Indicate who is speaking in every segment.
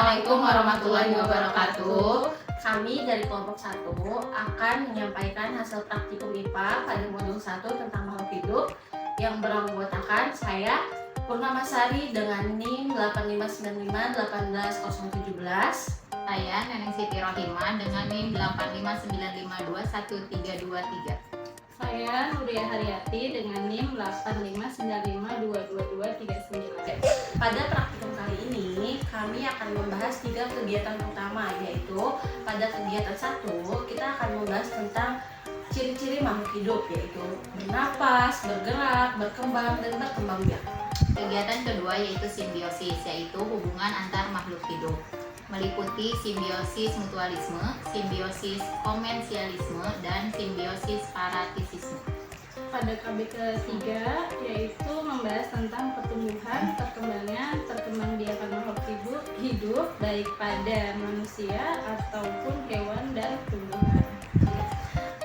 Speaker 1: Assalamualaikum warahmatullahi wabarakatuh.
Speaker 2: Kami dari kelompok 1 akan menyampaikan hasil praktikum IPA pada modul 1 tentang makhluk hidup yang beranggotakan saya Purnamasari dengan NIM 859518017.
Speaker 1: Saya Neneng Siti Rohimah dengan NIM 859521323.
Speaker 3: Saya Nuria Haryati dengan NIM 859522239.
Speaker 2: Pada praktikum kali ini kami akan membahas 3 kegiatan utama, yaitu pada kegiatan 1 kita akan membahas tentang ciri-ciri makhluk hidup, yaitu bernapas, bergerak, berkembang, dan berkembang biak.
Speaker 1: Kegiatan kedua yaitu simbiosis, yaitu hubungan antar makhluk hidup. Meliputi simbiosis mutualisme, simbiosis komensialisme, dan simbiosis paratisisme.
Speaker 3: Pada KB ketiga yaitu membahas tentang pertumbuhan, perkembangbiakan makhluk hidup baik pada manusia ataupun hewan dan tumbuhan.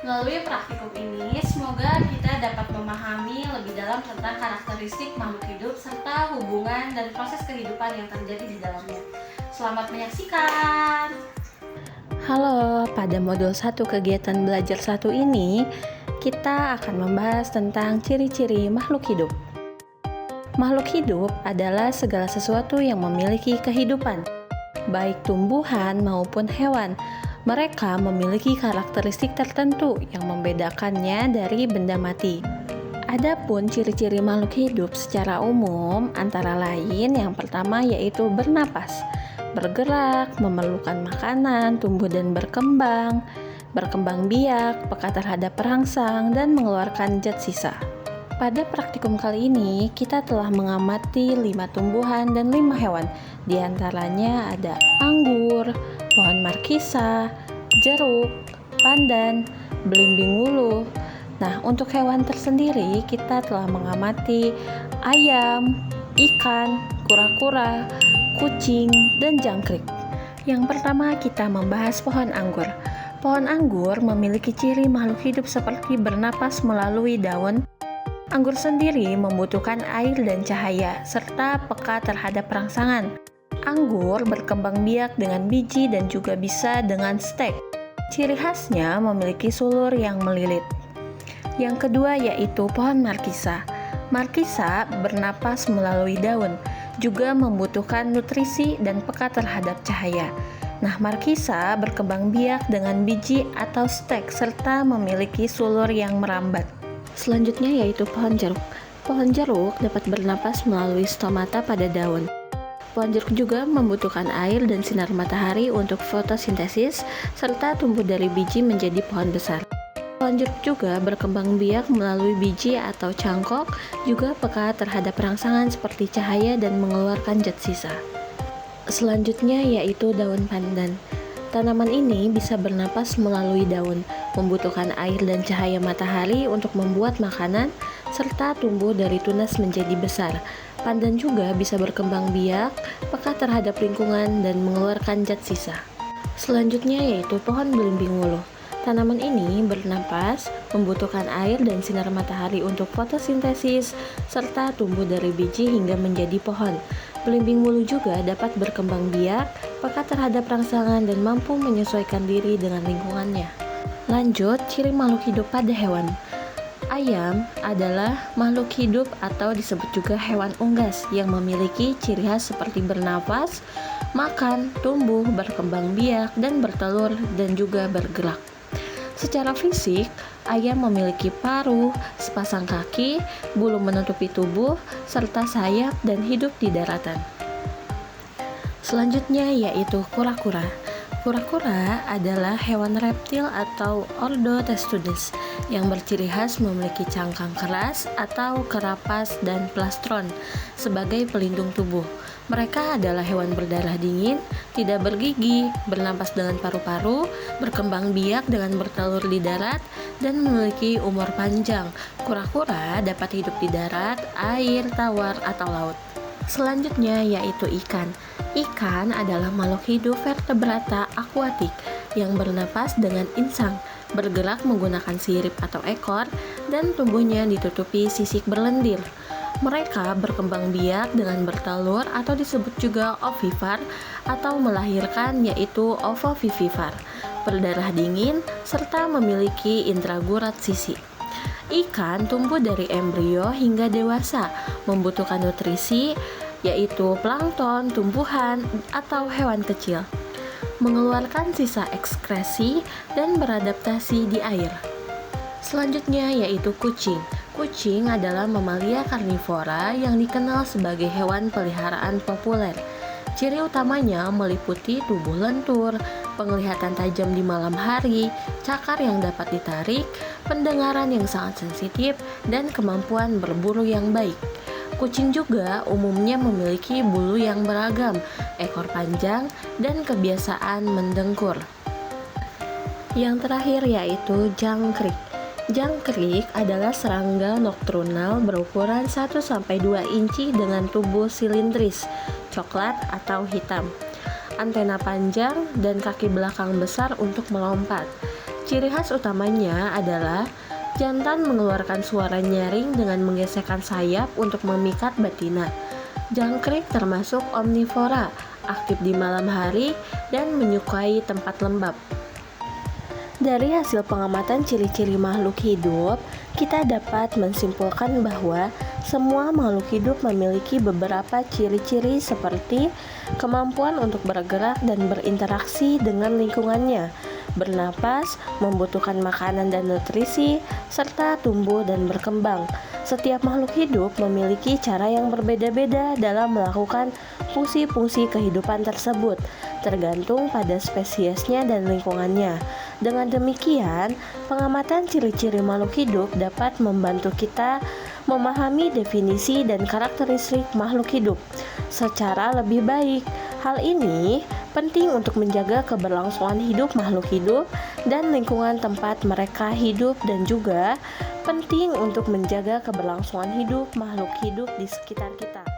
Speaker 2: Melalui praktikum ini, semoga kita dapat memahami lebih dalam tentang karakteristik makhluk hidup serta hubungan dan proses kehidupan yang terjadi di dalamnya. Selamat menyaksikan!
Speaker 4: Halo, pada modul 1 kegiatan belajar 1 ini, kita akan membahas tentang ciri-ciri makhluk hidup. Makhluk hidup adalah segala sesuatu yang memiliki kehidupan, baik tumbuhan maupun hewan. Mereka memiliki karakteristik tertentu yang membedakannya dari benda mati. Adapun ciri-ciri makhluk hidup secara umum antara lain yang pertama yaitu bernapas, bergerak, memerlukan makanan, tumbuh dan berkembang biak, peka terhadap perangsang, dan mengeluarkan zat sisa. Pada praktikum kali ini, kita telah mengamati 5 tumbuhan dan 5 hewan. Di antaranya ada anggur, pohon markisa, jeruk, pandan, belimbing wuluh. Nah, untuk hewan tersendiri, kita telah mengamati ayam, ikan, kura-kura, kucing, dan jangkrik. Yang pertama kita membahas pohon anggur. Pohon anggur memiliki ciri makhluk hidup seperti bernapas melalui daun. Anggur sendiri membutuhkan air dan cahaya, serta peka terhadap rangsangan. Anggur berkembang biak dengan biji dan juga bisa dengan stek. Ciri khasnya memiliki sulur yang melilit. Yang kedua yaitu pohon markisa. Markisa bernapas melalui daun, juga membutuhkan nutrisi dan peka terhadap cahaya. Nah, markisa berkembang biak dengan biji atau stek serta memiliki sulur yang merambat. Selanjutnya yaitu pohon jeruk. Pohon jeruk dapat bernapas melalui stomata pada daun. Pohon jeruk juga membutuhkan air dan sinar matahari untuk fotosintesis serta tumbuh dari biji menjadi pohon besar. Pohon jeruk juga berkembang biak melalui biji atau cangkok, juga peka terhadap rangsangan seperti cahaya dan mengeluarkan zat sisa. Selanjutnya yaitu daun pandan. Tanaman ini bisa bernapas melalui daun, membutuhkan air dan cahaya matahari untuk membuat makanan, serta tumbuh dari tunas menjadi besar. Pandan juga bisa berkembang biak, peka terhadap lingkungan, dan mengeluarkan zat sisa. Selanjutnya yaitu pohon belimbing wuluh. Tanaman ini bernapas, membutuhkan air dan sinar matahari untuk fotosintesis, serta tumbuh dari biji hingga menjadi pohon. Belimbing wuluh juga dapat berkembang biak, peka terhadap rangsangan, dan mampu menyesuaikan diri dengan lingkungannya. Lanjut, ciri makhluk hidup pada hewan. Ayam adalah makhluk hidup atau disebut juga hewan unggas yang memiliki ciri khas seperti bernapas, makan, tumbuh, berkembang biak, dan bertelur, dan juga bergerak. Secara fisik, ayam memiliki paruh, sepasang kaki, bulu menutupi tubuh, serta sayap dan hidup di daratan. Selanjutnya yaitu kura-kura. Kura-kura adalah hewan reptil atau ordo Testudes yang berciri khas memiliki cangkang keras atau kerapas dan plastron sebagai pelindung tubuh. Mereka adalah hewan berdarah dingin, tidak bergigi, bernapas dengan paru-paru, berkembang biak dengan bertelur di darat, dan memiliki umur panjang. Kura-kura dapat hidup di darat, air, tawar, atau laut. Selanjutnya yaitu ikan. Ikan adalah makhluk hidup vertebrata akuatik yang bernapas dengan insang, bergerak menggunakan sirip atau ekor, dan tubuhnya ditutupi sisik berlendir. Mereka berkembang biak dengan bertelur atau disebut juga ovivar atau melahirkan, yaitu ovovivivar, berdarah dingin, serta memiliki intragurat sisi. Ikan tumbuh dari embrio hingga dewasa, membutuhkan nutrisi, yaitu plankton, tumbuhan, atau hewan kecil, mengeluarkan sisa ekskresi dan beradaptasi di air. Selanjutnya yaitu kucing. Kucing adalah mamalia karnivora yang dikenal sebagai hewan peliharaan populer. Ciri utamanya meliputi tubuh lentur, penglihatan tajam di malam hari, cakar yang dapat ditarik, pendengaran yang sangat sensitif, dan kemampuan berburu yang baik. Kucing juga umumnya memiliki bulu yang beragam, ekor panjang, dan kebiasaan mendengkur. Yang terakhir yaitu jangkrik. Jangkrik adalah serangga nokturnal berukuran 1-2 inci dengan tubuh silindris, coklat atau hitam, antena panjang, dan kaki belakang besar untuk melompat. Ciri khas utamanya adalah jantan mengeluarkan suara nyaring dengan menggesekkan sayap untuk memikat betina. Jangkrik termasuk omnivora, aktif di malam hari, dan menyukai tempat lembab. Dari hasil pengamatan ciri-ciri makhluk hidup, kita dapat menyimpulkan bahwa semua makhluk hidup memiliki beberapa ciri-ciri seperti kemampuan untuk bergerak dan berinteraksi dengan lingkungannya, bernapas, membutuhkan makanan dan nutrisi, serta tumbuh dan berkembang. Setiap makhluk hidup memiliki cara yang berbeda-beda dalam melakukan fungsi-fungsi kehidupan tersebut, tergantung pada spesiesnya dan lingkungannya. Dengan demikian, pengamatan ciri-ciri makhluk hidup dapat membantu kita memahami definisi dan karakteristik makhluk hidup secara lebih baik. Hal ini penting untuk menjaga keberlangsungan hidup makhluk hidup dan lingkungan tempat mereka hidup, dan juga penting untuk menjaga keberlangsungan hidup makhluk hidup di sekitar kita.